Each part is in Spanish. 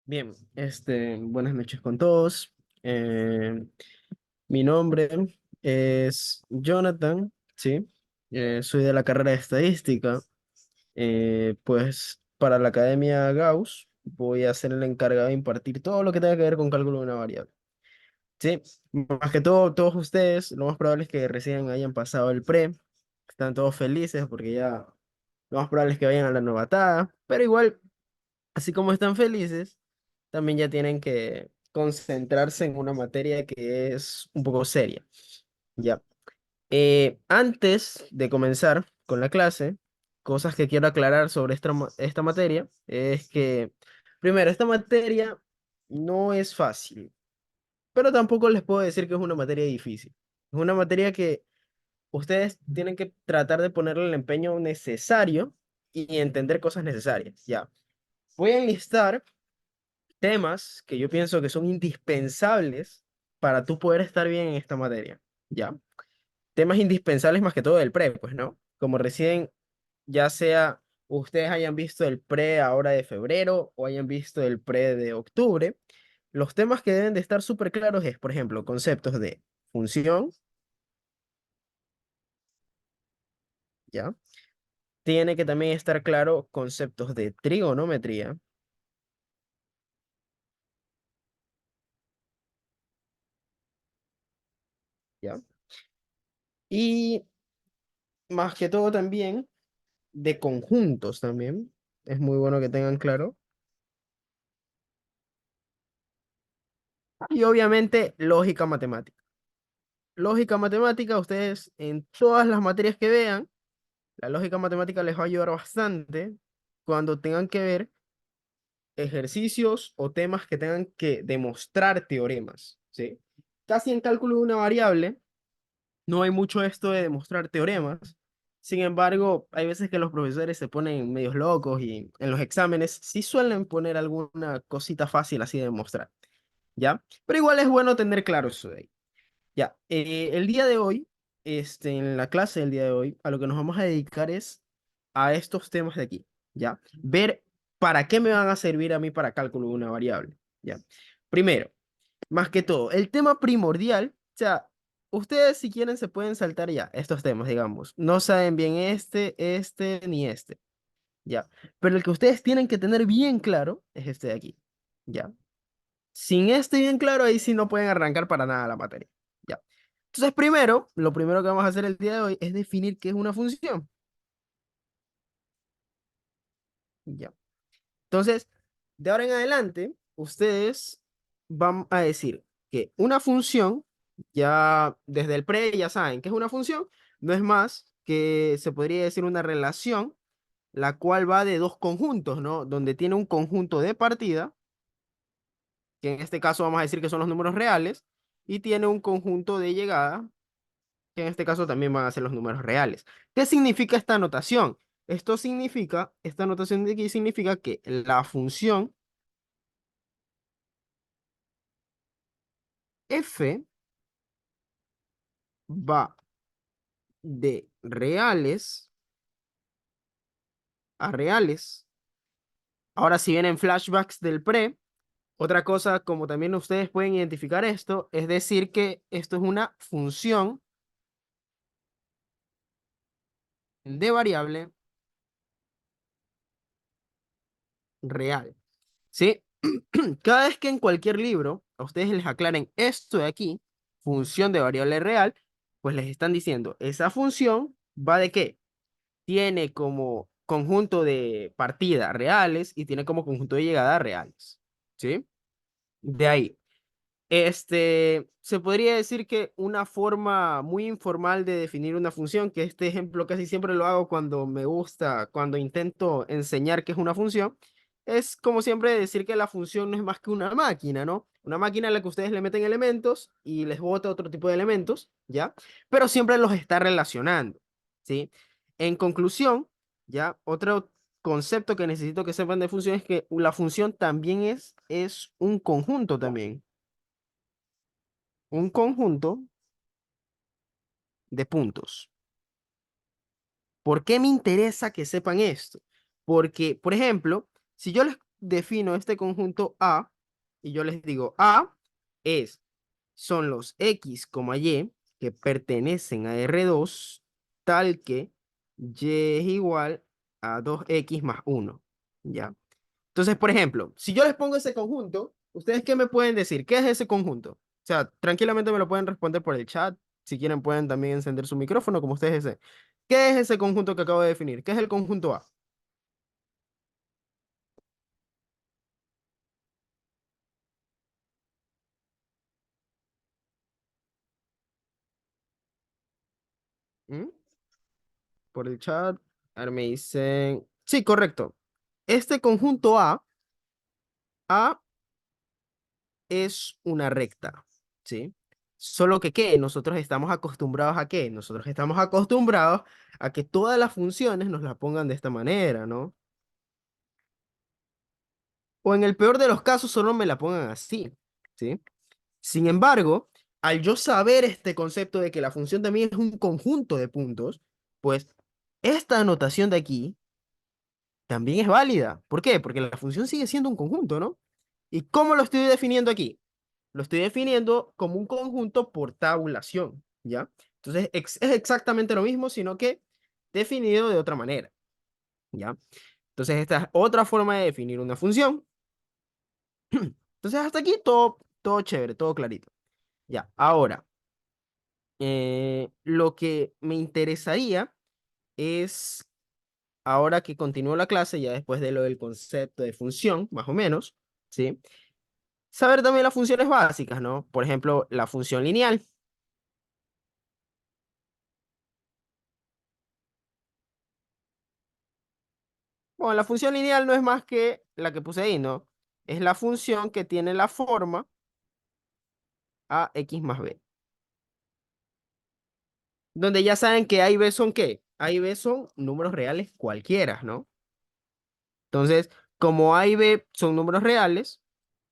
Bien, buenas noches con todos. Eh, Mi nombre es Jonathan, ¿sí? Soy de la carrera de estadística. Pues para la Academia Gauss voy a ser el encargado de impartir todo lo que tenga que ver con cálculo de una variable. Sí, más que todo, todos ustedes, lo más probable es que recién hayan pasado el pre, están todos felices porque ya lo más probable es que vayan a la novatada, pero igual, así como están felices también ya tienen que concentrarse en una materia que es un poco seria. Ya. Antes de comenzar con la clase, cosas que quiero aclarar sobre esta materia es que, primero, esta materia no es fácil, pero tampoco les puedo decir que es una materia difícil. Es una materia que ustedes tienen que tratar de ponerle el empeño necesario y entender cosas necesarias. Ya. Voy a enlistar temas que yo pienso que son indispensables para tú poder estar bien en esta materia, ¿ya? Temas indispensables más que todo del pre, pues, ¿no? Como recién, ya sea ustedes hayan visto el pre ahora de febrero o hayan visto el pre de octubre, los temas que deben de estar súper claros es, por ejemplo, conceptos de función, ¿ya? Tiene que también estar claro conceptos de trigonometría, ¿ya? Y más que todo también de conjuntos también. Es muy bueno que tengan claro. Y obviamente lógica matemática. Lógica matemática, ustedes en todas las materias que vean, la lógica matemática les va a ayudar bastante cuando tengan que ver ejercicios o temas que tengan que demostrar teoremas, ¿sí? Casi en cálculo de una variable no hay mucho esto de demostrar teoremas. Sin embargo, hay veces que los profesores se ponen medios locos y en los exámenes sí suelen poner alguna cosita fácil así de demostrar, ¿ya? Pero igual es bueno tener claro eso de ahí. Ya, el día de hoy, en la clase del día de hoy, a lo que nos vamos a dedicar es a estos temas de aquí, ¿ya? Ver para qué me van a servir a mí para cálculo de una variable, ¿ya? Primero, más que todo, el tema primordial, o sea, ustedes si quieren se pueden saltar ya estos temas, digamos, no saben bien ni este, ¿ya? Pero el que ustedes tienen que tener bien claro es este de aquí, ¿ya? Sin este bien claro, ahí sí no pueden arrancar para nada la materia. Ya. Entonces, primero, lo primero que vamos a hacer el día de hoy es definir qué es una función. Ya. Entonces, de ahora en adelante, ustedes van a decir que una función, ya desde el pre ya saben que es una función, no es más que se podría decir una relación, la cual va de dos conjuntos, ¿no? Donde tiene un conjunto de partida, que en este caso vamos a decir que son los números reales, y tiene un conjunto de llegada, que en este caso también van a ser los números reales. ¿Qué significa esta notación? Esta notación de aquí significa que la función f va de reales a reales. Ahora, si vienen flashbacks del pre, otra cosa, como también ustedes pueden identificar esto, es decir que esto es una función de variable real. ¿Sí? Cada vez que en cualquier libro a ustedes les aclaren esto de aquí, función de variable real, pues les están diciendo, esa función va de qué? Tiene como conjunto de partida reales y tiene como conjunto de llegada reales. ¿Sí? De ahí. Se podría decir que una forma muy informal de definir una función, que este ejemplo casi siempre lo hago cuando me gusta, cuando intento enseñar qué es una función, es como siempre decir que la función no es más que una máquina, ¿no? Una máquina en la que ustedes le meten elementos y les bota otro tipo de elementos, ¿ya? Pero siempre los está relacionando, ¿sí? En conclusión, ¿ya? Otro concepto que necesito que sepan de función es que la función también es un conjunto también, un conjunto de puntos. ¿Por qué me interesa que sepan esto? Porque, por ejemplo, si yo les defino este conjunto A y yo les digo son los X, Y que pertenecen a R2 tal que Y es igual a 2X más 1. ¿Ya? Entonces, por ejemplo, si yo les pongo ese conjunto, ¿ustedes qué me pueden decir? ¿Qué es ese conjunto? O sea, tranquilamente me lo pueden responder por el chat. Si quieren, pueden también encender su micrófono, como ustedes deseen. ¿Qué es ese conjunto que acabo de definir? ¿Qué es el conjunto A? ¿Mm? Por el chat. Ahora me dicen. Sí, correcto. Este conjunto A es una recta, ¿sí? Solo que, ¿qué? Nosotros estamos acostumbrados a qué? Nosotros estamos acostumbrados a que todas las funciones nos las pongan de esta manera, ¿no? O en el peor de los casos, solo me la pongan así, ¿sí? Sin embargo, al yo saber este concepto de que la función también es un conjunto de puntos, pues esta anotación de aquí también es válida. ¿Por qué? Porque la función sigue siendo un conjunto, ¿no? ¿Y cómo lo estoy definiendo aquí? Lo estoy definiendo como un conjunto por tabulación, ¿ya? Entonces es exactamente lo mismo, sino que definido de otra manera, ¿ya? Entonces esta es otra forma de definir una función. Entonces hasta aquí todo chévere, todo clarito. Ya, ahora, lo que me interesaría es, ahora que continúo la clase, ya después de lo del concepto de función, más o menos, ¿sí? Saber también las funciones básicas, ¿no? Por ejemplo, la función lineal. Bueno, la función lineal no es más que la que puse ahí, ¿no? Es la función que tiene la forma ax más b. Donde ya saben que a y b son ¿qué? A y b son números reales cualquiera, ¿no? Entonces, como a y b son números reales,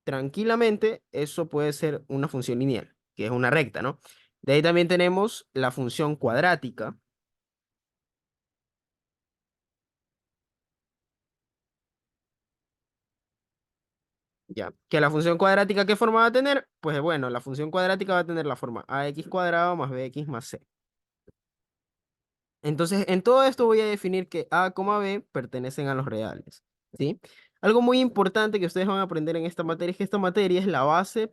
tranquilamente eso puede ser una función lineal, que es una recta, ¿no? De ahí también tenemos la función cuadrática, ¿ya? Que la función cuadrática, ¿qué forma va a tener? Pues bueno, la función cuadrática va a tener la forma ax cuadrado más bx más c. Entonces, en todo esto voy a definir que A, B pertenecen a los reales, ¿sí? Algo muy importante que ustedes van a aprender en esta materia es que esta materia es la base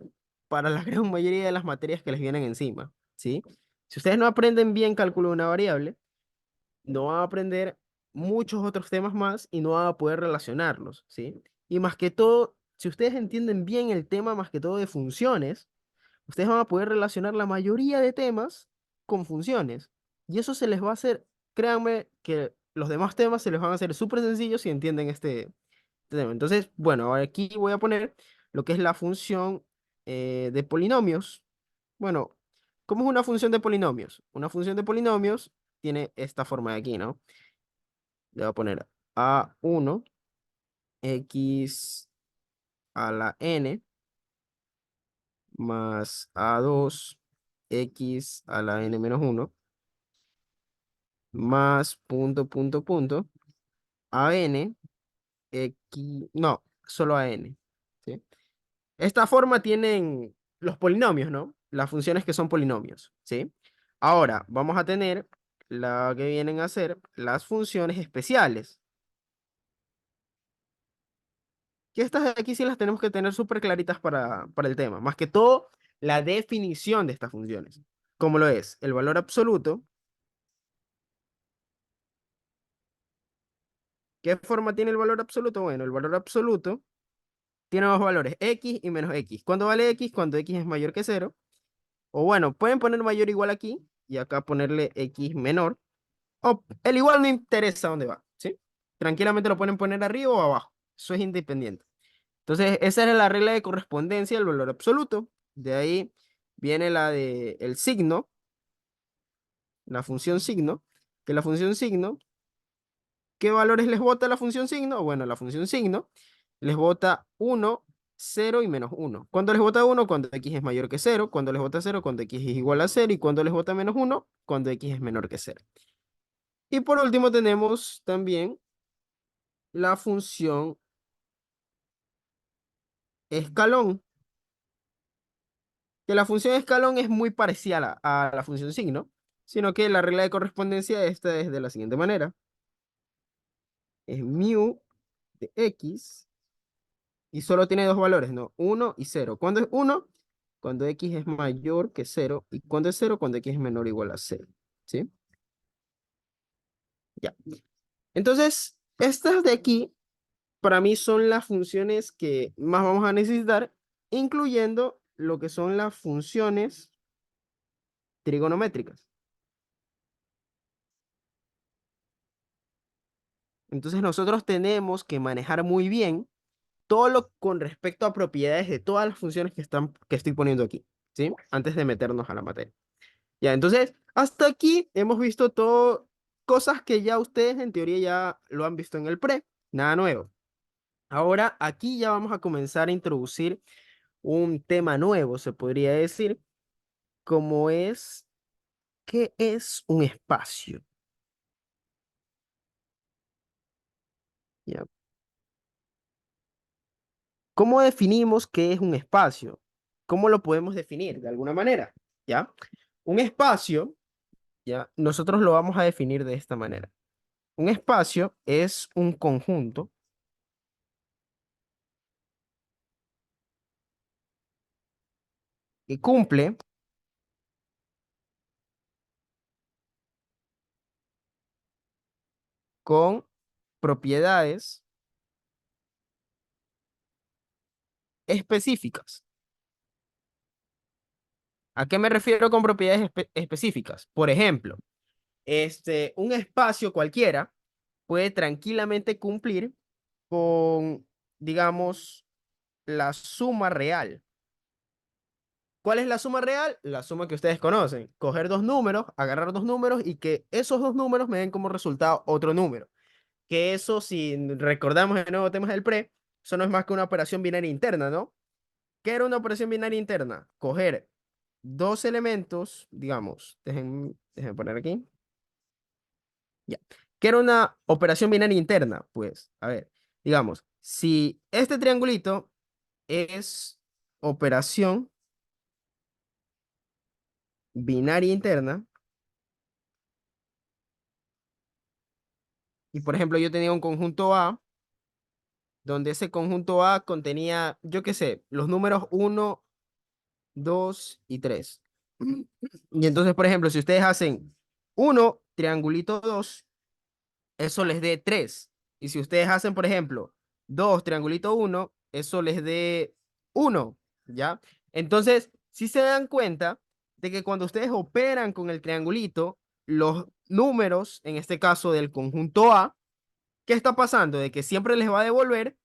para la gran mayoría de las materias que les vienen encima, ¿sí? Si ustedes no aprenden bien cálculo de una variable, no van a aprender muchos otros temas más y no van a poder relacionarlos, ¿sí? Y más que todo, si ustedes entienden bien el tema más que todo de funciones, ustedes van a poder relacionar la mayoría de temas con funciones. Y eso se les va a hacer, créanme que los demás temas se les van a hacer súper sencillos si entienden este tema. Entonces, bueno, ahora aquí voy a poner lo que es la función de polinomios. Bueno, ¿cómo es una función de polinomios? Una función de polinomios tiene esta forma de aquí, ¿no? Le voy a poner a1 x a la n más a2 x a la n menos uno más punto, a n, x, no, solo a n, ¿sí? Esta forma tienen los polinomios, ¿no? Las funciones que son polinomios, ¿sí? Ahora, vamos a tener la que vienen a ser las funciones especiales, que estas de aquí sí las tenemos que tener súper claritas para el tema, más que todo la definición de estas funciones, como lo es el valor absoluto. ¿Qué forma tiene el valor absoluto? Bueno, el valor absoluto tiene dos valores, x y menos x. ¿Cuándo vale x? Cuando x es mayor que cero. O bueno, pueden poner mayor o igual aquí y acá ponerle x menor. O el igual no interesa dónde va, ¿sí? Tranquilamente lo pueden poner arriba o abajo. Eso es independiente. Entonces, esa es la regla de correspondencia del valor absoluto. De ahí viene la de el signo, la función signo, que la función signo, ¿qué valores les bota la función signo? Bueno, la función signo les bota uno, 0 y menos uno. ¿Cuándo les bota uno? Cuando x es mayor que cero. Cuando les bota cero, cuando x es igual a cero. Y cuando les bota menos uno, cuando x es menor que cero. Y por último tenemos también la función escalón, que la función escalón es muy parecida a la función signo, sino que la regla de correspondencia de esta es de la siguiente manera. Es mu de x y solo tiene dos valores, ¿no? 1 y 0. ¿Cuándo es 1? Cuando x es mayor que 0. ¿Y cuándo es 0? Cuando x es menor o igual a 0. ¿Sí? Ya. Entonces, estas de aquí, para mí son las funciones que más vamos a necesitar, incluyendo lo que son las funciones trigonométricas. Entonces, nosotros tenemos que manejar muy bien todo lo con respecto a propiedades de todas las funciones que estoy poniendo aquí, ¿sí? Antes de meternos a la materia. Ya, entonces, hasta aquí hemos visto todo, cosas que ya ustedes en teoría ya lo han visto en el pre, nada nuevo. Ahora, aquí ya vamos a comenzar a introducir un tema nuevo, se podría decir, como es, ¿qué es un espacio? ¿Ya? ¿Cómo definimos qué es un espacio? ¿Cómo lo podemos definir de alguna manera? ¿Ya? Un espacio, ¿ya? Nosotros lo vamos a definir de esta manera. Un espacio es un conjunto que cumple con propiedades específicas. ¿A qué me refiero con propiedades específicas? Por ejemplo, un espacio cualquiera puede tranquilamente cumplir con, digamos, la suma real. ¿Cuál es la suma real? La suma que ustedes conocen. Coger dos números, agarrar dos números y que esos dos números me den como resultado otro número. Que eso, si recordamos de nuevo temas del pre, eso no es más que una operación binaria interna, ¿no? ¿Qué era una operación binaria interna? Coger dos elementos, digamos, déjenme poner aquí. Ya. ¿Qué era una operación binaria interna? Pues, a ver, digamos, si este triangulito es operación binaria interna, y por ejemplo yo tenía un conjunto A, donde ese conjunto A contenía, yo qué sé, los números uno, 2 y 3. Y entonces, por ejemplo, si ustedes hacen uno triangulito 2 eso les dé 3. Y si ustedes hacen, por ejemplo, 2 triangulito uno eso les dé 1, ¿ya? Entonces, si se dan cuenta de que cuando ustedes operan con el triangulito, los números, en este caso del conjunto A, ¿qué está pasando? De que siempre les va a devolver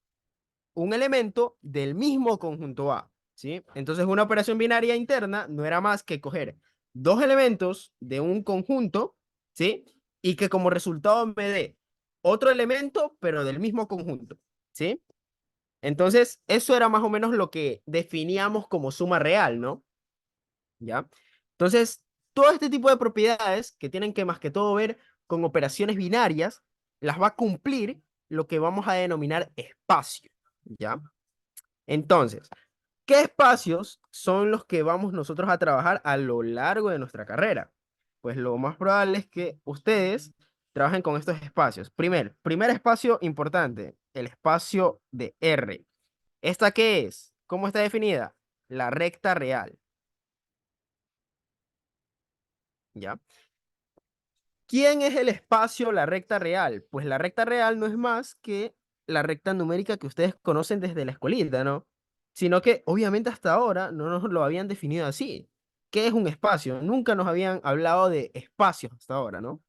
un elemento del mismo conjunto A, ¿sí? Entonces, una operación binaria interna no era más que coger dos elementos de un conjunto, ¿sí? Y que como resultado me dé otro elemento, pero del mismo conjunto, ¿sí? Entonces, eso era más o menos lo que definíamos como suma real, ¿no? ¿Ya? Entonces, todo este tipo de propiedades que tienen que más que todo ver con operaciones binarias, las va a cumplir lo que vamos a denominar espacio, ¿ya? Entonces, ¿qué espacios son los que vamos nosotros a trabajar a lo largo de nuestra carrera? Pues lo más probable es que ustedes trabajen con estos espacios. Primer espacio importante, el espacio de R. ¿Esta qué es? ¿Cómo está definida? La recta real, ¿ya? ¿Quién es el espacio, la recta real? Pues la recta real no es más que la recta numérica que ustedes conocen desde la escuelita, ¿no? Sino que obviamente hasta ahora no nos lo habían definido así. ¿Qué es un espacio? Nunca nos habían hablado de espacios hasta ahora, ¿no?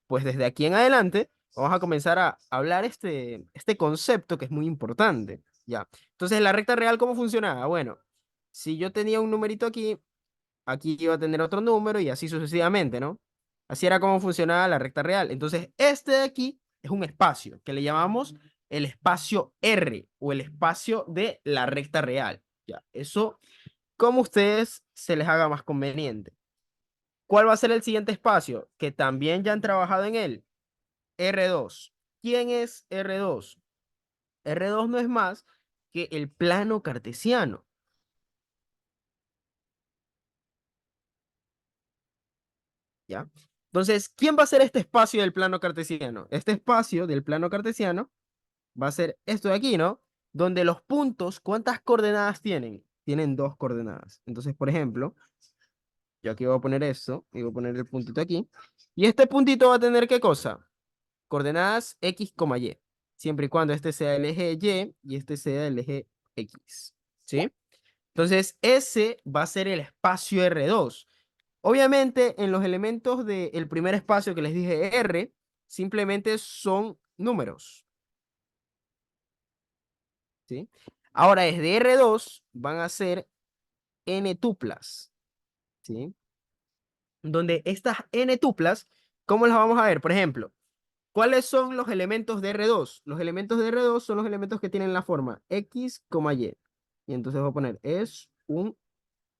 Pues desde aquí en adelante vamos a comenzar a hablar este concepto que es muy importante, ¿ya? Entonces, la recta real, ¿cómo funcionaba? Bueno, si yo tenía un numerito aquí, aquí iba a tener otro número y así sucesivamente, ¿no? Así era como funcionaba la recta real. Entonces, este de aquí es un espacio que le llamamos el espacio R o el espacio de la recta real. Ya, eso como ustedes se les haga más conveniente. ¿Cuál va a ser el siguiente espacio? Que también ya han trabajado en él. R2. ¿Quién es R2? R2 no es más que el plano cartesiano, ¿ya? Entonces, ¿quién va a ser este espacio del plano cartesiano? Este espacio del plano cartesiano va a ser esto de aquí, ¿no? Donde los puntos, ¿cuántas coordenadas tienen? Tienen dos coordenadas. Entonces, por ejemplo, yo aquí voy a poner esto, y voy a poner el puntito aquí. Y este puntito va a tener ¿qué cosa? Coordenadas X, Y. Siempre y cuando este sea el eje Y este sea el eje X. ¿Sí? Entonces, ese va a ser el espacio R2. Obviamente, en los elementos del primer espacio que les dije R, simplemente son números. ¿Sí? Ahora, desde R2 van a ser n tuplas. ¿Sí? Donde estas n tuplas, ¿cómo las vamos a ver? Por ejemplo, ¿cuáles son los elementos de R2? Los elementos de R2 son los elementos que tienen la forma X, Y. Y entonces voy a poner, es un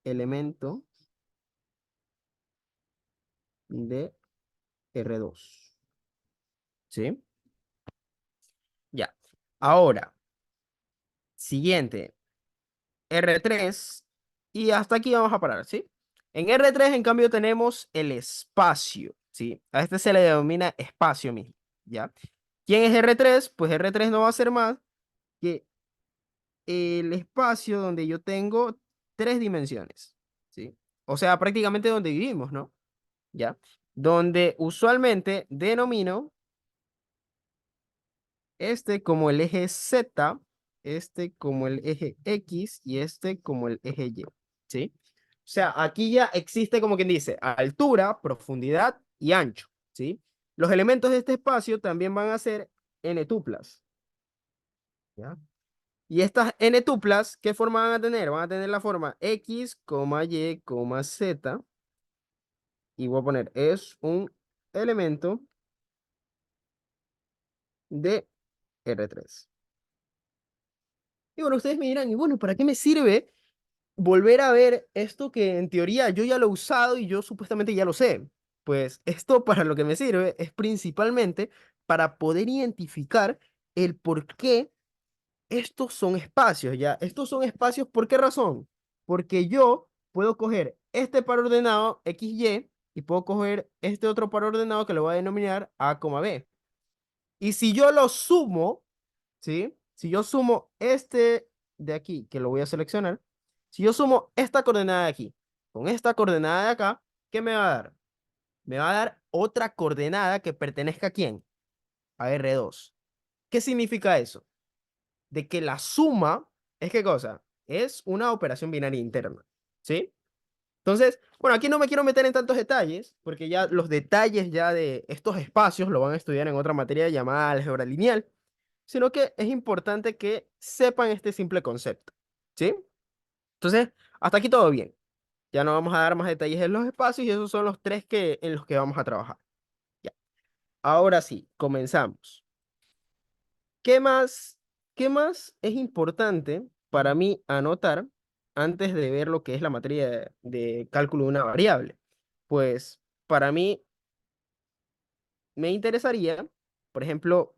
elemento de R2. ¿Sí? Ya. Ahora, siguiente, R3. Y hasta aquí vamos a parar, ¿sí? En R3, en cambio, tenemos el espacio, ¿sí? A este se le denomina espacio mismo, ¿ya? ¿Quién es R3? Pues R3 no va a ser más que el espacio donde yo tengo tres dimensiones, ¿sí? O sea, prácticamente donde vivimos, ¿no? ¿Ya? Donde usualmente denomino este como el eje Z, este como el eje X y este como el eje Y, ¿sí? O sea, aquí ya existe como quien dice altura, profundidad y ancho, ¿sí? Los elementos de este espacio también van a ser n tuplas, ¿ya? Y estas n tuplas, ¿qué forma van a tener? Van a tener la forma X, Y, Z. Y voy a poner, es un elemento de R3. Y bueno, ustedes me dirán, y bueno, ¿para qué me sirve volver a ver esto que en teoría yo ya lo he usado y yo supuestamente ya lo sé? Pues esto para lo que me sirve es principalmente para poder identificar el por qué estos son espacios, ¿ya? Estos son espacios, ¿por qué razón? Porque yo puedo coger este par ordenado XY y puedo coger este otro par ordenado que lo voy a denominar A, B. Y si yo lo sumo, ¿sí? Si yo sumo este de aquí, que lo voy a seleccionar, si yo sumo esta coordenada de aquí con esta coordenada de acá, ¿qué me va a dar? Me va a dar otra coordenada que pertenezca ¿a quién? A R2. ¿Qué significa eso? De que la suma es ¿qué cosa? Es una operación binaria interna, ¿sí? Entonces, bueno, aquí no me quiero meter en tantos detalles, porque ya los detalles ya de estos espacios lo van a estudiar en otra materia llamada álgebra lineal, sino que es importante que sepan este simple concepto, ¿sí? Entonces, hasta aquí todo bien. Ya no vamos a dar más detalles en los espacios y esos son los tres en los que vamos a trabajar. Ya. Ahora sí, comenzamos. ¿Qué más, qué más es importante para mí anotar antes de ver lo que es la materia de cálculo de una variable? Pues para mí me interesaría, por ejemplo,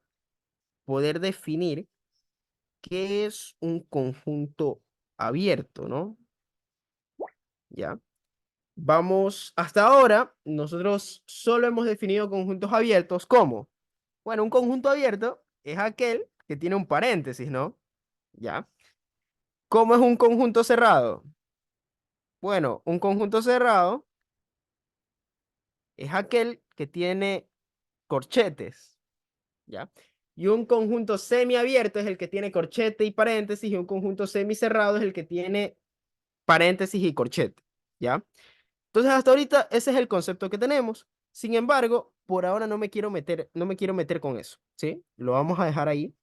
poder definir qué es un conjunto abierto, ¿no? Ya. Vamos, hasta ahora, nosotros solo hemos definido conjuntos abiertos como, bueno, un conjunto abierto es aquel que tiene un paréntesis, ¿no? Ya. ¿Cómo es un conjunto cerrado? Bueno, un conjunto cerrado es aquel que tiene corchetes, ¿ya? Y un conjunto semiabierto es el que tiene corchete y paréntesis, y un conjunto semicerrado es el que tiene paréntesis y corchete, ¿ya? Entonces, hasta ahorita ese es el concepto que tenemos. Sin embargo, por ahora no me quiero meter con eso, ¿sí? Lo vamos a dejar ahí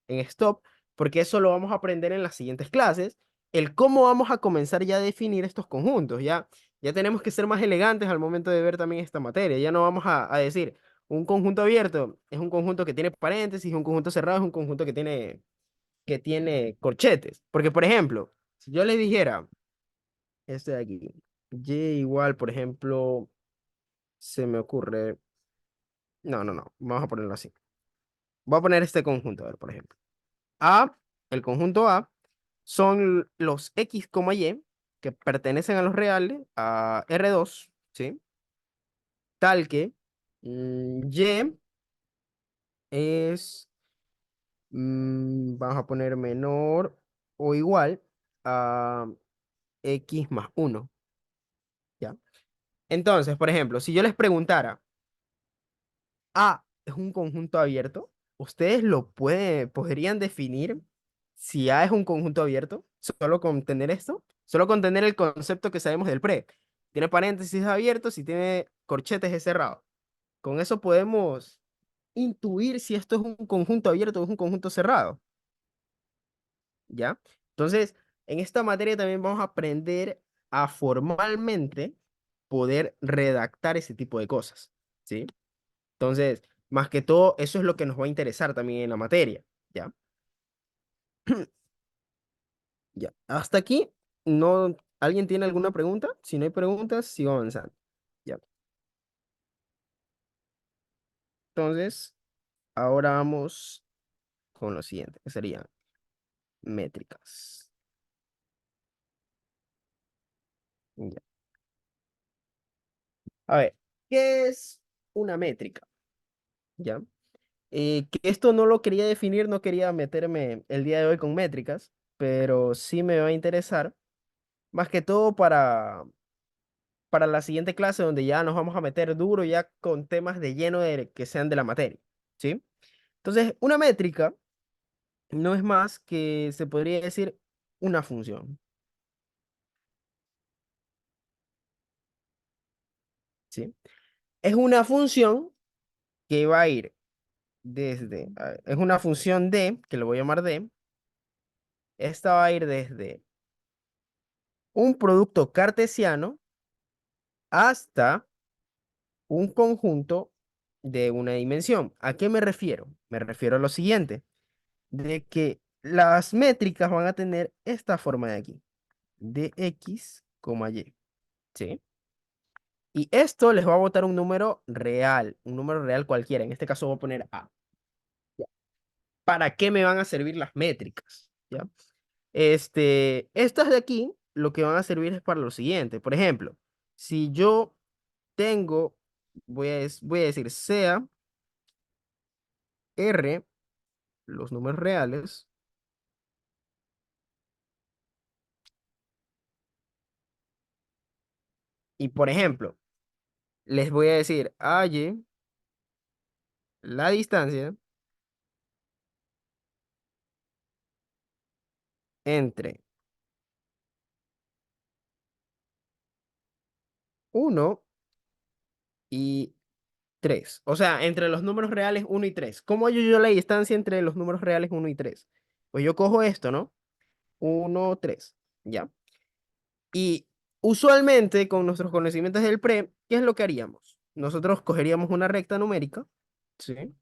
en stop, porque eso lo vamos a aprender en las siguientes clases, el cómo vamos a comenzar ya a definir estos conjuntos, ya, ya tenemos que ser más elegantes al momento de ver también esta materia, ya no vamos a decir, un conjunto abierto es un conjunto que tiene paréntesis, un conjunto cerrado es un conjunto que tiene corchetes, porque por ejemplo, si yo les dijera, este de aquí, y igual, por ejemplo, se me ocurre, no, vamos a ponerlo así, voy a poner este conjunto, a ver, por ejemplo, A, el conjunto A, son los X, Y que pertenecen a los reales, a R2, ¿sí? Tal que Y es, vamos a poner menor o igual a X más uno, ¿ya? Entonces, por ejemplo, si yo les preguntara, A es un conjunto abierto, ¿ustedes podrían definir si A es un conjunto abierto? Solo con tener esto, solo con tener el concepto que sabemos del pre. Tiene paréntesis abiertos y tiene corchetes es cerrado. Con eso podemos intuir si esto es un conjunto abierto o es un conjunto cerrado, ¿ya? Entonces, en esta materia también vamos a aprender a formalmente poder redactar ese tipo de cosas, ¿sí? Entonces, más que todo, eso es lo que nos va a interesar también en la materia, ¿ya? Ya. Hasta aquí, no, ¿alguien tiene alguna pregunta? Si no hay preguntas, sigo avanzando. Ya. Entonces, ahora vamos con lo siguiente, que serían métricas. Ya. A ver, ¿qué es una métrica? ¿Ya? Que esto no lo quería definir, no quería meterme el día de hoy con métricas, pero sí me va a interesar, más que todo para la siguiente clase donde ya nos vamos a meter duro ya con temas de lleno de que sean de la materia, ¿sí? Entonces, una métrica no es más que se podría decir una función, ¿sí? Es una función que va a ir es una función D, que lo voy a llamar D, esta va a ir desde un producto cartesiano hasta un conjunto de una dimensión. ¿A qué me refiero? Me refiero a lo siguiente, de que las métricas van a tener esta forma de aquí, de X, Y, ¿sí? Y esto les va a botar un número real cualquiera. En este caso voy a poner A. Ya. ¿Para qué me van a servir las métricas? ¿Ya? Estas de aquí, lo que van a servir es para lo siguiente. Por ejemplo, si yo tengo, voy a decir sea R, los números reales, y por ejemplo, les voy a decir hay la distancia entre uno y 3. O sea, entre los números reales uno y 3. ¿Cómo hallo yo la distancia entre los números reales uno y 3? Pues yo cojo esto, ¿no? Uno 3. ¿Ya? Y usualmente con nuestros conocimientos del pre, ¿qué es lo que haríamos? Nosotros cogeríamos una recta numérica, ¿sí?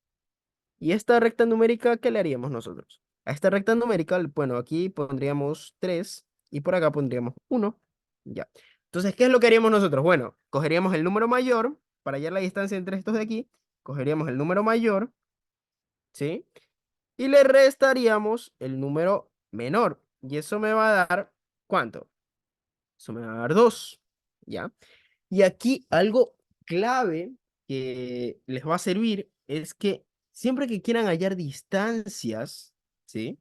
Y esta recta numérica, ¿qué le haríamos nosotros? A esta recta numérica, bueno, aquí pondríamos 3 y por acá pondríamos uno. Ya. Entonces, ¿qué es lo que haríamos nosotros? Bueno, cogeríamos el número mayor para hallar la distancia entre estos de aquí. Cogeríamos el número mayor, ¿sí? Y le restaríamos el número menor. Y eso me va a dar, ¿cuánto? Eso me va a dar 2. ¿Ya? Y aquí algo clave que les va a servir es que siempre que quieran hallar distancias, ¿sí?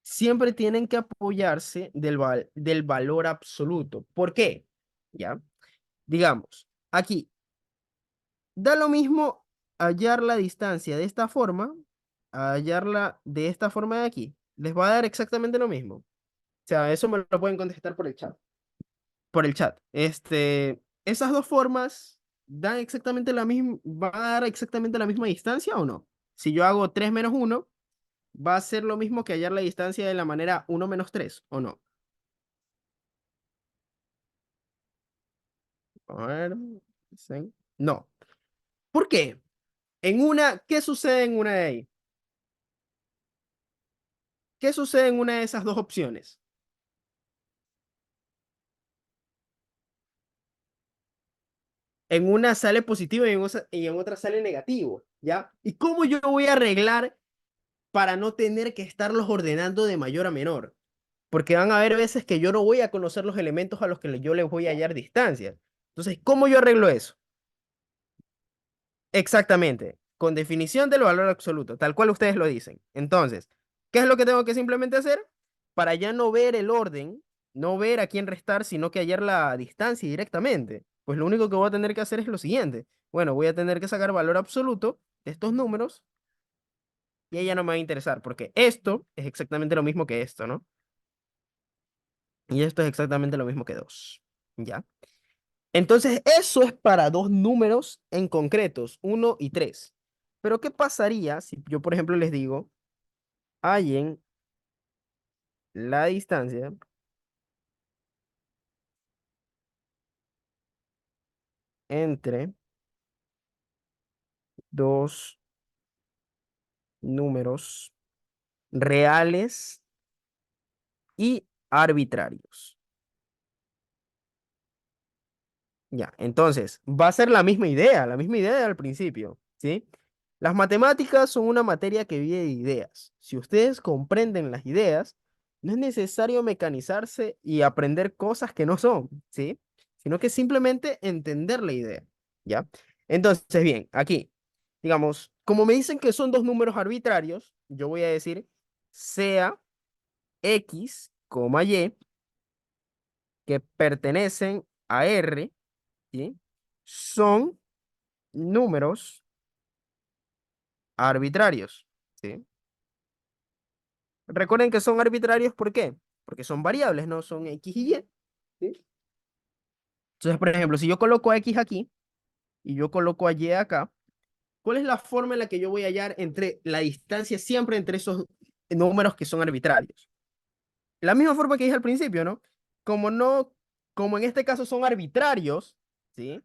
Siempre tienen que apoyarse del valor absoluto. ¿Por qué? ¿Ya? Digamos, aquí, da lo mismo hallar la distancia de esta forma, a hallarla de esta forma de aquí. Les va a dar exactamente lo mismo. O sea, eso me lo pueden contestar por el chat. Por el chat. Esas dos formas dan exactamente la misma, van a dar exactamente la misma distancia o no. Si yo hago 3 menos uno, va a ser lo mismo que hallar la distancia de la manera uno menos 3 o no. A ver. Sí. No. ¿Por qué? ¿Qué sucede en una de ahí? ¿Qué sucede en una de esas dos opciones? En una sale positivo y en otra sale negativo, ¿ya? ¿Y cómo yo voy a arreglar? para no tener que estarlos ordenando de mayor a menor. Porque van a haber veces que yo no voy a conocer los elementos a los que yo les voy a hallar distancia. Entonces, ¿cómo yo arreglo eso? Exactamente, con definición del valor absoluto, tal cual ustedes lo dicen. Entonces, ¿qué es lo que tengo que simplemente hacer? Para ya no ver el orden, no ver a quién restar, sino que hallar la distancia directamente. Pues lo único que voy a tener que hacer es lo siguiente. Bueno, voy a tener que sacar valor absoluto de estos números y ella no me va a interesar, porque esto es exactamente lo mismo que esto, ¿no? Y esto es exactamente lo mismo que 2. ¿Ya? Entonces, eso es para dos números en concretos, 1 y 3. Pero, ¿qué pasaría si yo, por ejemplo, les digo, hallen la distancia entre dos números reales y arbitrarios? Ya, entonces, va a ser la misma idea al principio, ¿sí? Las matemáticas son una materia que vive de ideas. Si ustedes comprenden las ideas, no es necesario mecanizarse y aprender cosas que no son, ¿sí? Sino que simplemente entender la idea, ¿ya? Entonces, bien, aquí, digamos, como me dicen que son dos números arbitrarios, yo voy a decir sea x, y, que pertenecen a R, ¿sí? Son números arbitrarios, ¿sí? Recuerden que son arbitrarios, ¿por qué? Porque son variables, no son X y Y, ¿sí? Entonces, por ejemplo, si yo coloco a X aquí y yo coloco a Y acá, ¿cuál es la forma en la que yo voy a hallar entre la distancia siempre entre esos números que son arbitrarios? La misma forma que dije al principio, ¿no? Como no, como en este caso son arbitrarios, ¿sí?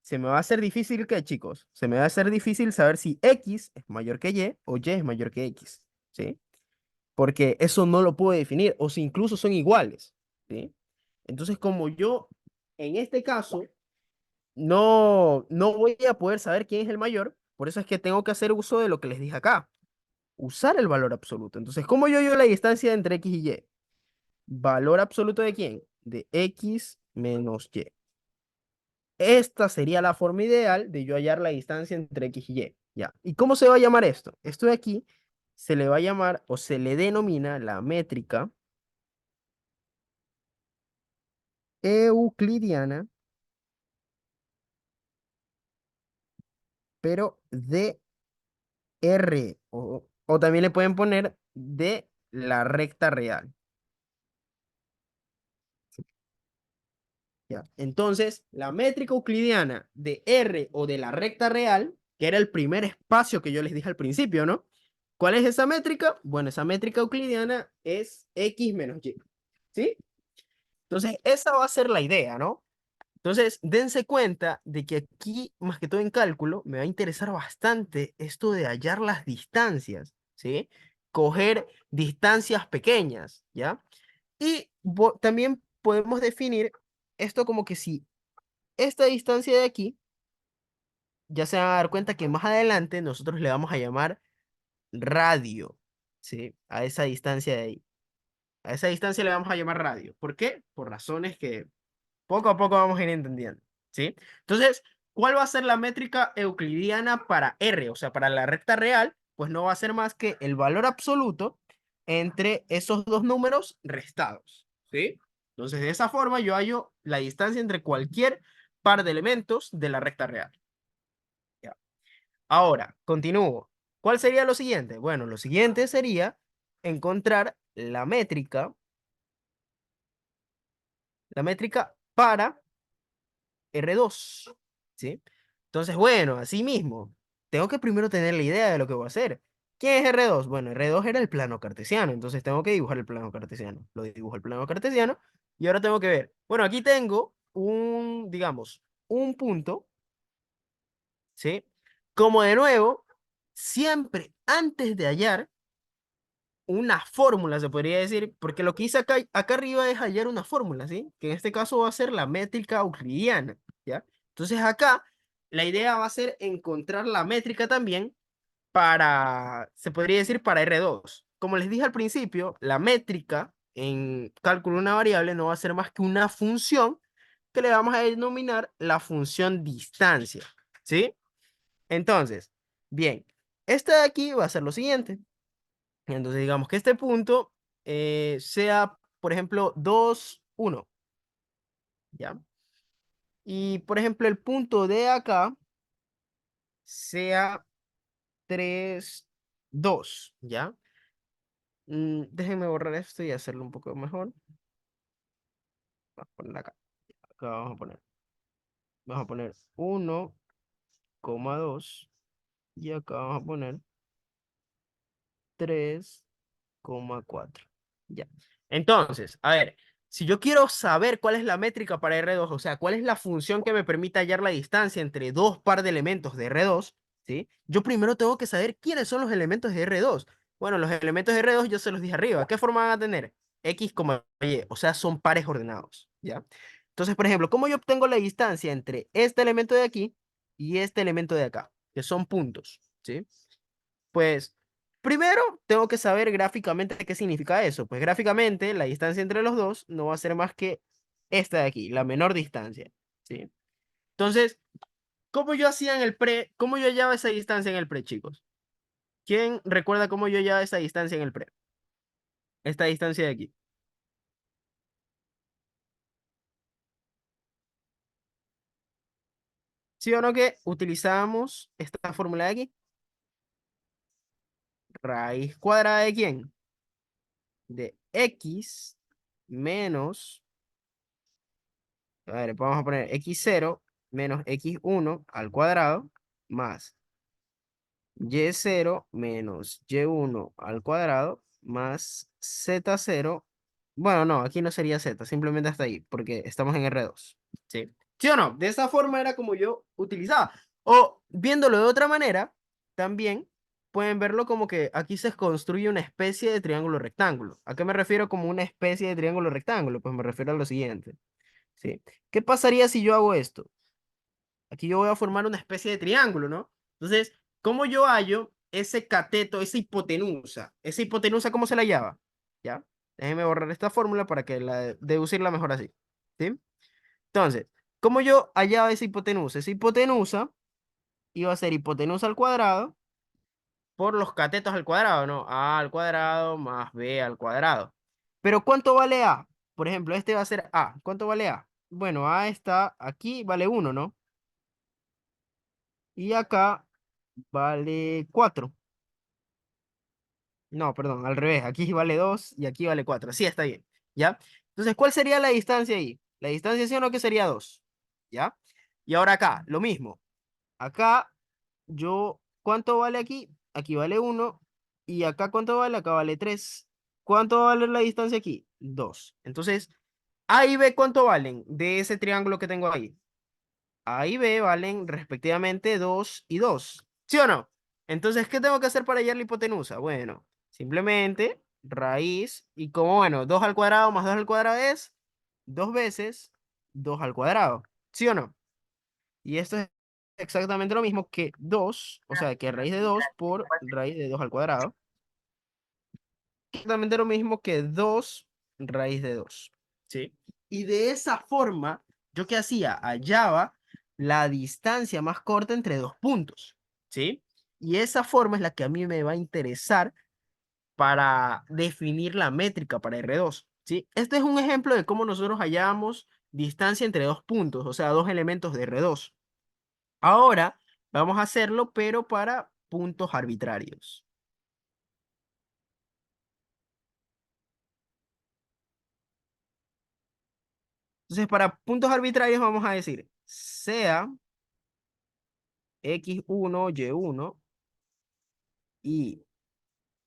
Se me va a hacer difícil, ¿qué, chicos? Se me va a hacer difícil saber si X es mayor que Y o Y es mayor que X, ¿sí? Porque eso no lo puedo definir, o si incluso son iguales, ¿sí? Entonces, como yo, en este caso, no voy a poder saber quién es el mayor, por eso es que tengo que hacer uso de lo que les dije acá, usar el valor absoluto. Entonces, ¿cómo yo la distancia entre X y Y? ¿Valor absoluto de quién? De X menos Y. Esta sería la forma ideal de yo hallar la distancia entre X y Y. ¿Ya? ¿Y cómo se va a llamar esto? Esto de aquí se le va a llamar o se le denomina la métrica euclidiana, pero de R, o también le pueden poner de la recta real. ¿Ya? Entonces, la métrica euclidiana de R o de la recta real, que era el primer espacio que yo les dije al principio, ¿no? ¿Cuál es esa métrica? Bueno, esa métrica euclidiana es X menos Y. ¿Sí? Entonces, esa va a ser la idea, ¿no? Entonces, dense cuenta de que aquí, más que todo en cálculo, me va a interesar bastante esto de hallar las distancias, ¿sí? Coger distancias pequeñas, ¿ya? Y también podemos definir esto como que si esta distancia de aquí, ya se van a dar cuenta que más adelante nosotros le vamos a llamar radio, ¿sí? A esa distancia de ahí. A esa distancia le vamos a llamar radio. ¿Por qué? Por razones que poco a poco vamos a ir entendiendo, ¿sí? Entonces, ¿cuál va a ser la métrica euclidiana para R? O sea, para la recta real, pues no va a ser más que el valor absoluto entre esos dos números restados, ¿sí? Entonces, de esa forma yo hallo la distancia entre cualquier par de elementos de la recta real. Ya. Ahora, continúo. ¿Cuál sería lo siguiente? Bueno, lo siguiente sería encontrar la métrica para R2, ¿sí? Entonces, bueno, así mismo, tengo que primero tener la idea de lo que voy a hacer. ¿Qué es R2? Bueno, R2 era el plano cartesiano, entonces tengo que dibujar el plano cartesiano. Lo dibujo el plano cartesiano y ahora tengo que ver. Bueno, aquí tengo digamos, un punto, ¿sí? Como de nuevo, siempre antes de hallar una fórmula, se podría decir, porque lo que hice acá arriba es hallar una fórmula, ¿sí? Que en este caso va a ser la métrica euclidiana, ¿ya? Entonces acá la idea va a ser encontrar la métrica también se podría decir para R2. Como les dije al principio, la métrica en cálculo de una variable no va a ser más que una función que le vamos a denominar la función distancia, ¿sí? Entonces, bien, este de aquí va a ser lo siguiente. Entonces, digamos que este punto sea, por ejemplo, 2 1, ¿ya? Y, por ejemplo, el punto de acá sea 3 2, ¿ya? Déjenme borrar esto y hacerlo un poco mejor. Vamos a poner acá. Acá vamos a poner 1,2 y acá vamos a poner 3,4. Ya. Entonces, a ver, si yo quiero saber cuál es la métrica para R2, o sea, cuál es la función que me permite hallar la distancia entre dos par de elementos de R2, ¿sí? Yo primero tengo que saber quiénes son los elementos de R2. Bueno, los elementos de R2 yo se los dije arriba. ¿Qué forma van a tener? X, Y, o sea, son pares ordenados, ¿ya? Entonces, por ejemplo, ¿cómo yo obtengo la distancia entre este elemento de aquí y este elemento de acá? Que son puntos, ¿sí? Pues primero tengo que saber gráficamente qué significa eso. Pues gráficamente la distancia entre los dos no va a ser más que esta de aquí, la menor distancia, ¿sí? Entonces, ¿cómo yo hacía en el pre? ¿Cómo yo hallaba esa distancia en el pre, chicos? ¿Quién recuerda cómo yo hallaba esa distancia en el pre? Esta distancia de aquí. ¿Sí o no que utilizamos esta fórmula de aquí? Raíz cuadrada de quién? De x menos, a ver, vamos a poner x0 menos x1 al cuadrado más y0 menos y1 al cuadrado más z0. Bueno, no, aquí no sería z, simplemente hasta ahí, porque estamos en R2. ¿Sí? ¿Sí o no? De esa forma era como yo utilizaba. O viéndolo de otra manera, también pueden verlo como que aquí se construye una especie de triángulo rectángulo. ¿A qué me refiero como una especie de triángulo rectángulo? Pues me refiero a lo siguiente. ¿Sí? ¿Qué pasaría si yo hago esto? Aquí yo voy a formar una especie de triángulo, ¿no? Entonces, ¿cómo yo hallo ese cateto, esa hipotenusa? ¿Esa hipotenusa cómo se la llama? ¿Ya? Déjenme borrar esta fórmula para que deducirla mejor así. ¿Sí? Entonces, ¿cómo yo hallaba esa hipotenusa? Esa hipotenusa iba a ser hipotenusa al cuadrado por los catetos al cuadrado, ¿no? A al cuadrado más B al cuadrado. Pero ¿cuánto vale A? Por ejemplo, este va a ser A. ¿Cuánto vale A? Bueno, A está aquí, vale 1, ¿no? Y acá vale 4. No, perdón, al revés. Aquí vale 2 y aquí vale 4. Sí, está bien. ¿Ya? Entonces, ¿cuál sería la distancia ahí? La distancia sí o no que sería 2. ¿Ya? Y ahora acá, lo mismo. Acá, ¿cuánto vale aquí? Aquí vale 1. Y acá, ¿cuánto vale? Acá vale 3. ¿Cuánto va a valer la distancia aquí? 2. Entonces, A y B, ¿cuánto valen de ese triángulo que tengo ahí? A y B valen respectivamente 2 y 2. ¿Sí o no? Entonces, ¿qué tengo que hacer para hallar la hipotenusa? Bueno, simplemente raíz, y como bueno, 2 al cuadrado más 2 al cuadrado es 2 veces 2 al cuadrado. ¿Sí o no? Y esto es exactamente lo mismo que 2, o sea, que raíz de 2 por raíz de 2 al cuadrado. Exactamente lo mismo que 2 raíz de 2. ¿Sí? Y de esa forma, ¿yo qué hacía? Hallaba la distancia más corta entre dos puntos. ¿Sí? Y esa forma es la que a mí me va a interesar para definir la métrica para R2. ¿Sí? Este es un ejemplo de cómo nosotros hallamos distancia entre dos puntos, o sea, dos elementos de R2. Ahora vamos a hacerlo, pero para puntos arbitrarios. Entonces, para puntos arbitrarios vamos a decir, sea x1, y1 y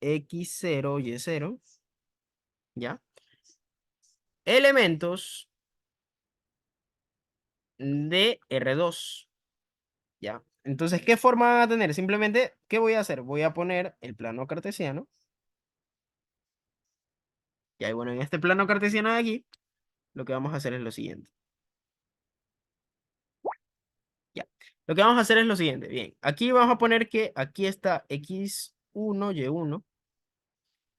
x0, y0, ¿ya? Elementos de R2, ¿ya? Entonces, ¿qué forma van a tener? Simplemente, ¿qué voy a hacer? Voy a poner el plano cartesiano. Y bueno, en este plano cartesiano de aquí, lo que vamos a hacer es lo siguiente. Ya. Lo que vamos a hacer es lo siguiente. Bien, aquí vamos a poner que aquí está x1, y1.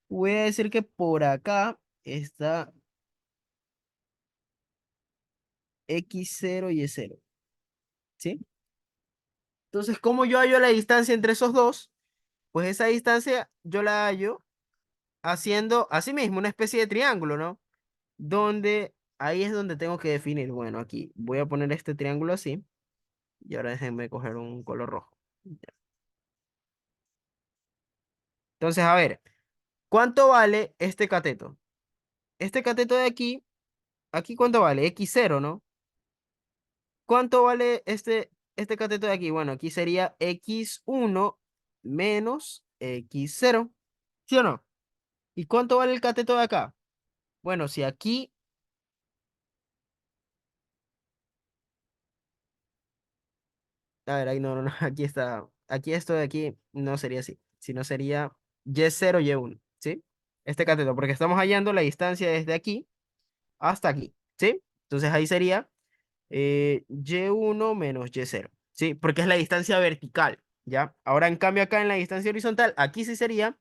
Voy a decir que por acá está x0, y0. ¿Sí? Entonces, ¿cómo yo hallo la distancia entre esos dos? Pues esa distancia yo la hallo haciendo así mismo una especie de triángulo, ¿no? Donde ahí es donde tengo que definir. Bueno, aquí voy a poner este triángulo así. Y ahora déjenme coger un color rojo. Entonces, a ver, ¿cuánto vale este cateto? Este cateto de aquí, ¿aquí cuánto vale? X0, ¿no? ¿Cuánto vale este cateto de aquí? Bueno, aquí sería x1 menos x0, ¿sí o no? ¿Y cuánto vale el cateto de acá? Bueno, si aquí, a ver, ahí no, aquí está, aquí esto de aquí no sería así, sino sería y0, y1, ¿sí? Este cateto, porque estamos hallando la distancia desde aquí hasta aquí, ¿sí? Entonces ahí sería y1 menos y0, ¿sí? Porque es la distancia vertical, ¿ya? Ahora, en cambio, acá en la distancia horizontal, aquí sí sería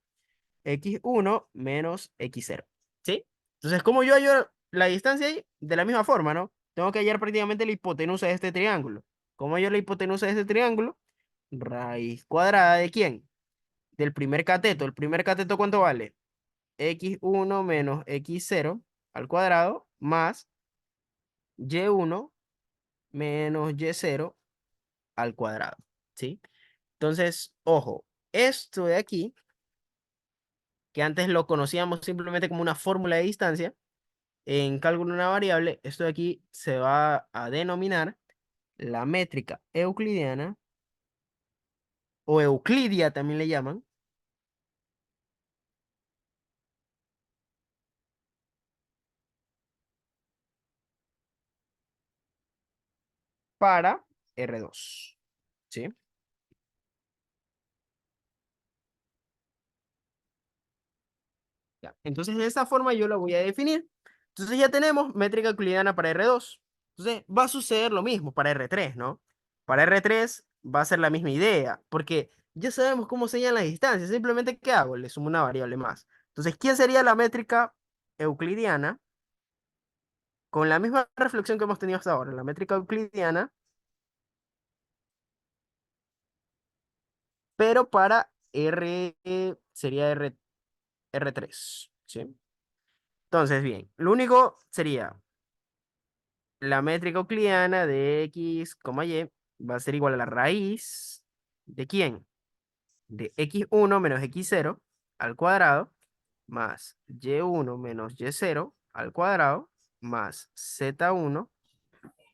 x1 menos x0, ¿sí? Entonces, ¿cómo yo hallo la distancia ahí? De la misma forma, ¿no? Tengo que hallar prácticamente la hipotenusa de este triángulo. ¿Cómo hallo la hipotenusa de este triángulo? Raíz cuadrada ¿de quién? Del primer cateto. ¿El primer cateto cuánto vale? x1 menos x0 al cuadrado más y1 menos y0 al cuadrado, ¿sí? Entonces, ojo, esto de aquí, que antes lo conocíamos simplemente como una fórmula de distancia, en cálculo de una variable, esto de aquí se va a denominar la métrica euclidiana, o euclidia también le llaman, para R2, ¿sí? Ya. Entonces, de esta forma yo la voy a definir. Entonces ya tenemos métrica euclidiana para R2. Entonces va a suceder lo mismo para R3, ¿no? Para R3 va a ser la misma idea, porque ya sabemos cómo se hallan las distancias. Simplemente, ¿qué hago? Le sumo una variable más. Entonces, ¿quién sería la métrica euclidiana? Con la misma reflexión que hemos tenido hasta ahora. La métrica euclidiana, pero para R, sería R3, ¿sí? Entonces, bien, lo único sería la métrica euclidiana de x, y va a ser igual a la raíz ¿de quién? De x1 menos x0 al cuadrado más y1 menos y0 al cuadrado más z1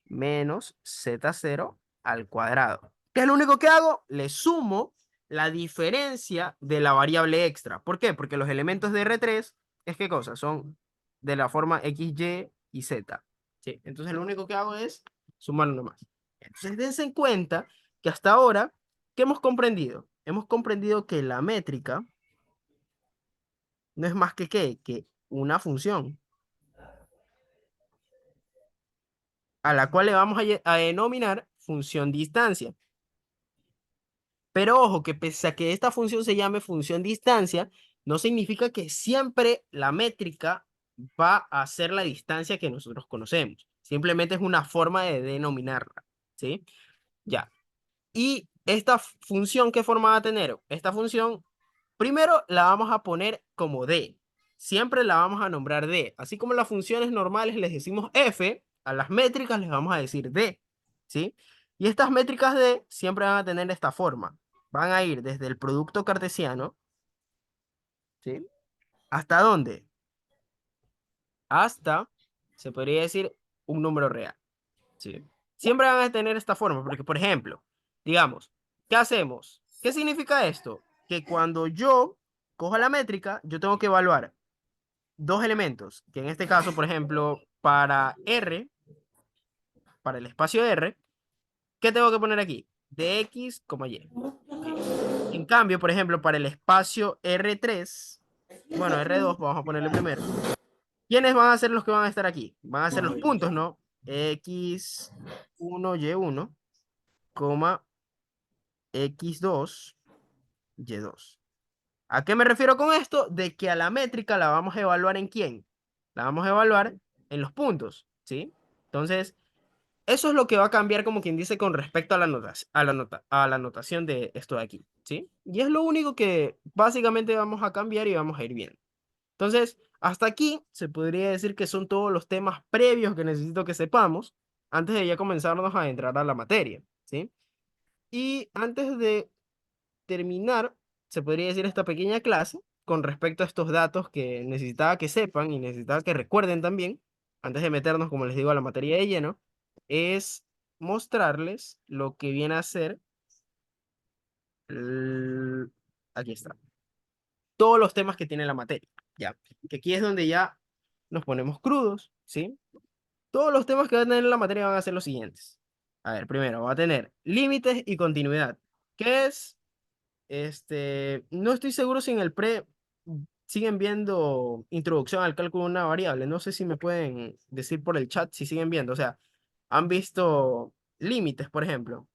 menos z0 al cuadrado. ¿Qué es lo único que hago? Le sumo la diferencia de la variable extra. ¿Por qué? Porque los elementos de R3 es qué cosa, son de la forma x, y z. ¿Sí? Entonces lo único que hago es sumar uno más. Entonces dense en cuenta que hasta ahora, ¿qué hemos comprendido? Hemos comprendido que la métrica no es más que ¿qué? Que una función a la cual le vamos a denominar función distancia. Pero ojo, que pese a que esta función se llame función distancia, no significa que siempre la métrica va a ser la distancia que nosotros conocemos. Simplemente es una forma de denominarla, ¿sí? Ya. ¿Y esta función qué forma va a tener? Esta función, primero la vamos a poner como d. Siempre la vamos a nombrar d. Así como las funciones normales les decimos f, a las métricas les vamos a decir d, ¿sí? Y estas métricas d siempre van a tener esta forma. Van a ir desde el producto cartesiano, ¿sí? ¿Hasta dónde? Hasta, se podría decir, un número real, ¿sí? Siempre van a tener esta forma, porque, por ejemplo, digamos, ¿qué hacemos? ¿Qué significa esto? Que cuando yo cojo la métrica, yo tengo que evaluar dos elementos, que en este caso, por ejemplo, para R, para el espacio R, ¿qué tengo que poner aquí? De X, Y. Ok. En cambio, por ejemplo, para el espacio R3, bueno, R2, vamos a ponerle primero. ¿Quiénes van a ser los que van a estar aquí? Van a ser los puntos, ¿no? X1, Y1. coma x2, y2. ¿A qué me refiero con esto? De que a la métrica la vamos a evaluar en quién. La vamos a evaluar en los puntos, ¿sí? Entonces, eso es lo que va a cambiar, como quien dice, con respecto a la a la notación de esto de aquí, ¿sí? Y es lo único que básicamente vamos a cambiar y vamos a ir viendo. Entonces, hasta aquí se podría decir que son todos los temas previos que necesito que sepamos antes de ya comenzarnos a entrar a la materia, ¿sí? Y antes de terminar, se podría decir esta pequeña clase con respecto a estos datos que necesitaba que sepan y necesitaba que recuerden también, antes de meternos, como les digo, a la materia de lleno, es mostrarles lo que viene a ser, el- aquí está, todos los temas que tiene la materia, ¿ya? Que aquí es donde ya nos ponemos crudos, ¿sí? Todos los temas que va a tener la materia van a ser los siguientes. A ver, primero va a tener límites y continuidad. ¿Qué es? No estoy seguro si en el pre siguen viendo introducción al cálculo de una variable. No sé si me pueden decir por el chat si siguen viendo. O sea, ¿han visto límites, por ejemplo?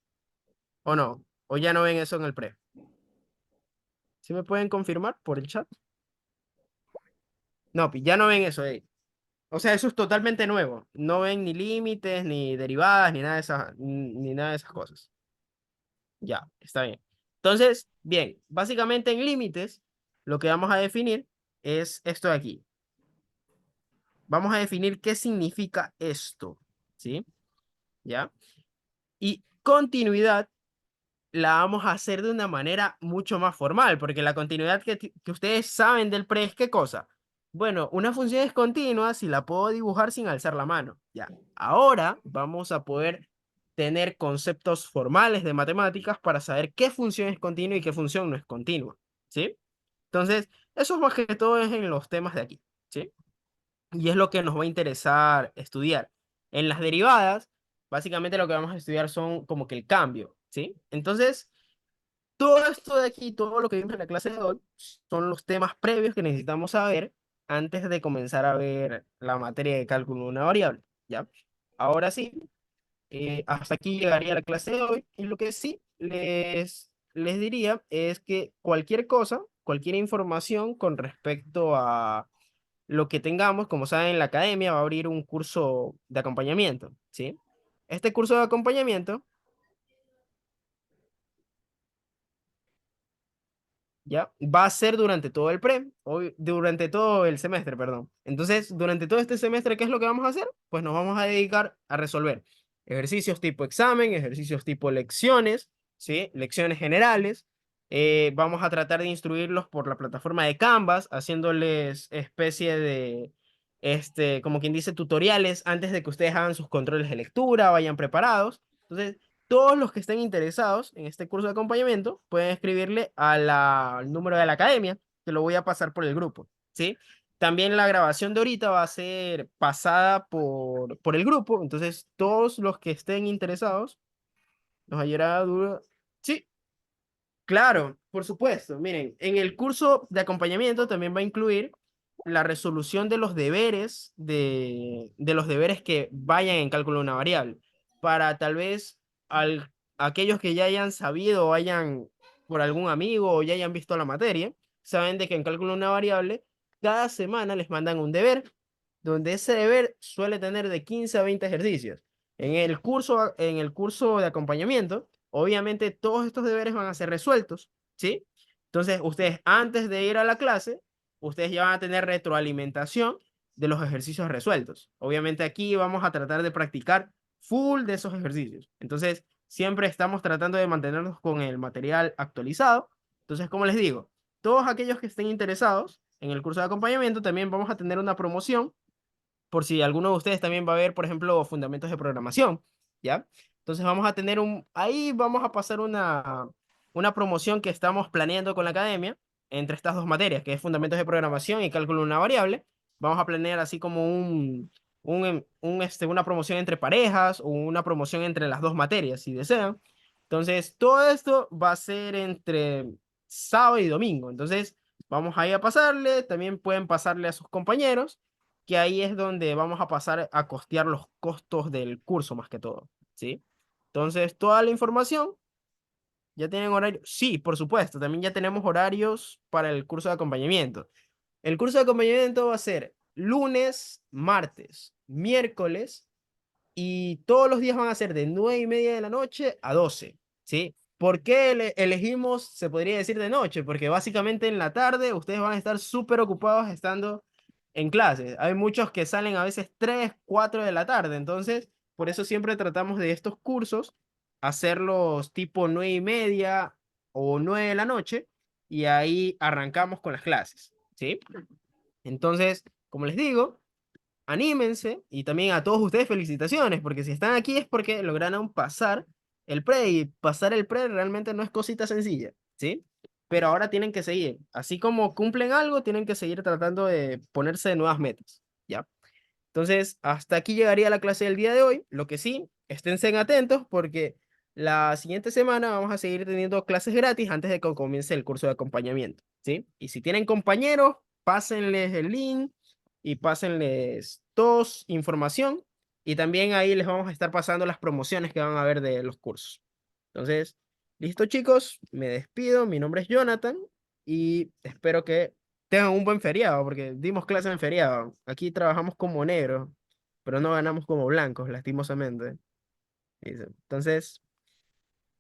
¿O no? ¿O ya no ven eso en el pre? ¿Sí me pueden confirmar por el chat? No, ya no ven eso. O sea, eso es totalmente nuevo. No ven ni límites, ni derivadas, ni nada de esas, ni nada de esas cosas. Ya, está bien. Entonces, bien, básicamente en límites, lo que vamos a definir es esto de aquí. Vamos a definir qué significa esto, ¿sí? ¿Ya? Y continuidad la vamos a hacer de una manera mucho más formal, porque la continuidad que ustedes saben del pre es qué cosa. Bueno, una función es continua si la puedo dibujar sin alzar la mano. Ya. Ahora vamos a poder tener conceptos formales de matemáticas para saber qué función es continua y qué función no es continua, ¿sí? Entonces, eso más que todo es en los temas de aquí, ¿sí? Y es lo que nos va a interesar estudiar. En las derivadas, básicamente lo que vamos a estudiar son como que el cambio, ¿sí? Entonces, todo esto de aquí, todo lo que vimos en la clase de hoy, son los temas previos que necesitamos saber antes de comenzar a ver la materia de cálculo de una variable, ¿ya? Ahora sí, hasta aquí llegaría la clase de hoy y lo que sí les diría es que cualquier cosa, cualquier información con respecto a lo que tengamos, como saben, en la academia va a abrir un curso de acompañamiento, ¿sí? Este curso de acompañamiento, ¿ya? Va a ser durante todo el durante todo el semestre, perdón. Entonces, durante todo este semestre, ¿qué es lo que vamos a hacer? Pues nos vamos a dedicar a resolver ejercicios tipo examen, ejercicios tipo lecciones, ¿sí? Lecciones generales. Vamos a tratar de instruirlos por la plataforma de Canvas, haciéndoles especie de, como quien dice, tutoriales antes de que ustedes hagan sus controles de lectura, vayan preparados. Entonces, todos los que estén interesados en este curso de acompañamiento pueden escribirle al número de la academia, que lo voy a pasar por el grupo, ¿sí? También la grabación de ahorita va a ser pasada por el grupo, entonces todos los que estén interesados nos ayudará duro. Sí, claro, por supuesto. Miren, en el curso de acompañamiento también va a incluir la resolución de los deberes, de los deberes que vayan en cálculo de una variable, para tal vez aquellos que ya hayan sabido o hayan por algún amigo o ya hayan visto la materia, saben de que en cálculo de una variable, cada semana les mandan un deber, donde ese deber suele tener de 15 a 20 ejercicios. En el curso de acompañamiento, obviamente todos estos deberes van a ser resueltos, ¿sí? Entonces, ustedes antes de ir a la clase, ustedes ya van a tener retroalimentación de los ejercicios resueltos. Obviamente aquí vamos a tratar de practicar full de esos ejercicios. Entonces, siempre estamos tratando de mantenernos con el material actualizado. Entonces, como les digo, todos aquellos que estén interesados en el curso de acompañamiento, también vamos a tener una promoción por si alguno de ustedes también va a ver, por ejemplo, fundamentos de programación, ¿ya? Entonces vamos a tener ahí vamos a pasar una promoción que estamos planeando con la academia entre estas dos materias, que es fundamentos de programación y cálculo de una variable. Vamos a planear así como una promoción entre parejas o una promoción entre las dos materias, si desean. Entonces, todo esto va a ser entre sábado y domingo. Entonces, vamos ahí a pasarle, también pueden pasarle a sus compañeros que ahí es donde vamos a pasar a costear los costos del curso más que todo, ¿sí? Entonces, toda la información, ¿ya tienen horario? Sí, por supuesto, también ya tenemos horarios para el curso de acompañamiento. El curso de acompañamiento va a ser lunes, martes, miércoles y todos los días van a ser de 9:30 de la noche a 12, ¿sí? ¿Por qué elegimos, se podría decir, de noche? Porque básicamente en la tarde ustedes van a estar súper ocupados estando en clases. Hay muchos que salen a veces 3, 4 de la tarde, entonces por eso siempre tratamos de estos cursos hacerlos tipo 9:30 o 9 de la noche y ahí arrancamos con las clases, ¿sí? Entonces, como les digo, anímense y también a todos ustedes felicitaciones, porque si están aquí es porque lograron pasar el pre y pasar el pre realmente no es cosita sencilla, ¿sí? Pero ahora tienen que seguir, así como cumplen algo, tienen que seguir tratando de ponerse nuevas metas, ¿ya? Entonces, hasta aquí llegaría la clase del día de hoy. Lo que sí, esténse atentos porque la siguiente semana vamos a seguir teniendo clases gratis antes de que comience el curso de acompañamiento, ¿sí? Y si tienen compañeros, pásenles el link y pásenles todos información y también ahí les vamos a estar pasando las promociones que van a haber de los cursos. Entonces, listo chicos, me despido. Mi nombre es Jonathan y espero que tengan un buen feriado, porque dimos clase en feriado. Aquí trabajamos como negros, pero no ganamos como blancos, lastimosamente. Dice. Entonces,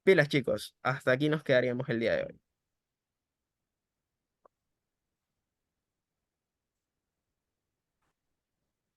pilas chicos, hasta aquí nos quedaríamos el día de hoy.